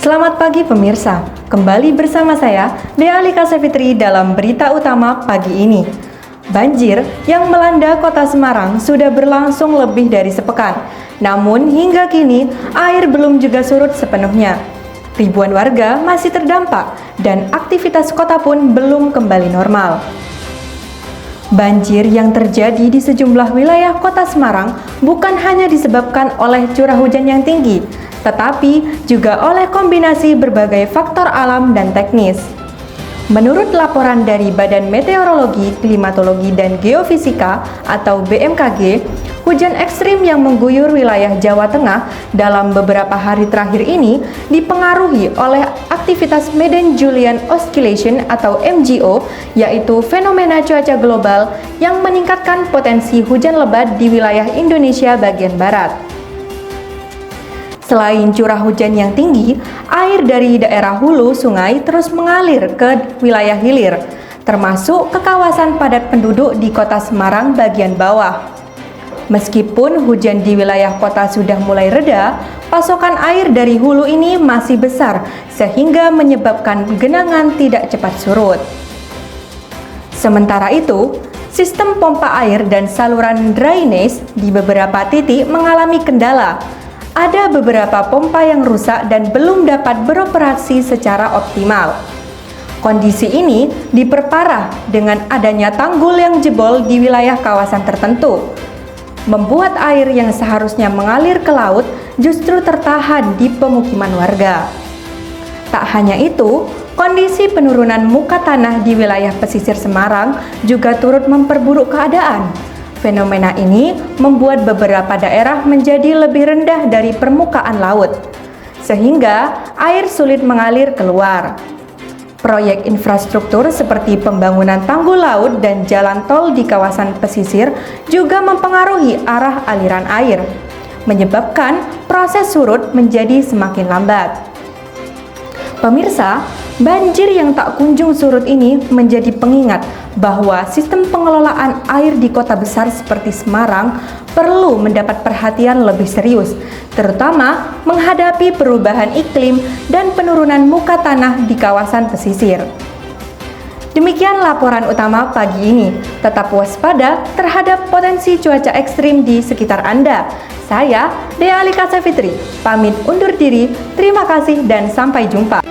Selamat pagi pemirsa, kembali bersama saya Dea Alika Savitri dalam berita utama pagi ini. Banjir yang melanda kota Semarang sudah berlangsung lebih dari sepekan, namun hingga kini air belum juga surut sepenuhnya. Ribuan warga masih terdampak dan aktivitas kota pun belum kembali normal. Banjir yang terjadi di sejumlah wilayah kota Semarang bukan hanya disebabkan oleh curah hujan yang tinggi, tetapi juga oleh kombinasi berbagai faktor alam dan teknis. Menurut laporan dari Badan Meteorologi, Klimatologi, dan Geofisika atau BMKG, hujan ekstrim yang mengguyur wilayah Jawa Tengah dalam beberapa hari terakhir ini dipengaruhi oleh aktivitas Madden-Julian Oscillation atau MJO, yaitu fenomena cuaca global yang meningkatkan potensi hujan lebat di wilayah Indonesia bagian barat. Selain curah hujan yang tinggi, air dari daerah hulu sungai terus mengalir ke wilayah hilir, termasuk ke kawasan padat penduduk di kota Semarang bagian bawah. Meskipun hujan di wilayah kota sudah mulai reda, pasokan air dari hulu ini masih besar, sehingga menyebabkan genangan tidak cepat surut. Sementara itu, sistem pompa air dan saluran drainase di beberapa titik mengalami kendala. Ada beberapa pompa yang rusak dan belum dapat beroperasi secara optimal. Kondisi ini diperparah dengan adanya tanggul yang jebol di wilayah kawasan tertentu, membuat air yang seharusnya mengalir ke laut justru tertahan di pemukiman warga. Tak hanya itu, kondisi penurunan muka tanah di wilayah pesisir Semarang juga turut memperburuk keadaan. Fenomena ini membuat beberapa daerah menjadi lebih rendah dari permukaan laut, sehingga air sulit mengalir keluar. Proyek infrastruktur seperti pembangunan tanggul laut dan jalan tol di kawasan pesisir juga mempengaruhi arah aliran air, menyebabkan proses surut menjadi semakin lambat. Pemirsa, banjir yang tak kunjung surut ini menjadi pengingat bahwa sistem pengelolaan air di kota besar seperti Semarang perlu mendapat perhatian lebih serius, terutama menghadapi perubahan iklim dan penurunan muka tanah di kawasan pesisir. Demikian laporan utama pagi ini. Tetap waspada terhadap potensi cuaca ekstrim di sekitar Anda. Saya, Dea Alika Savitri, pamit undur diri. Terima kasih dan sampai jumpa.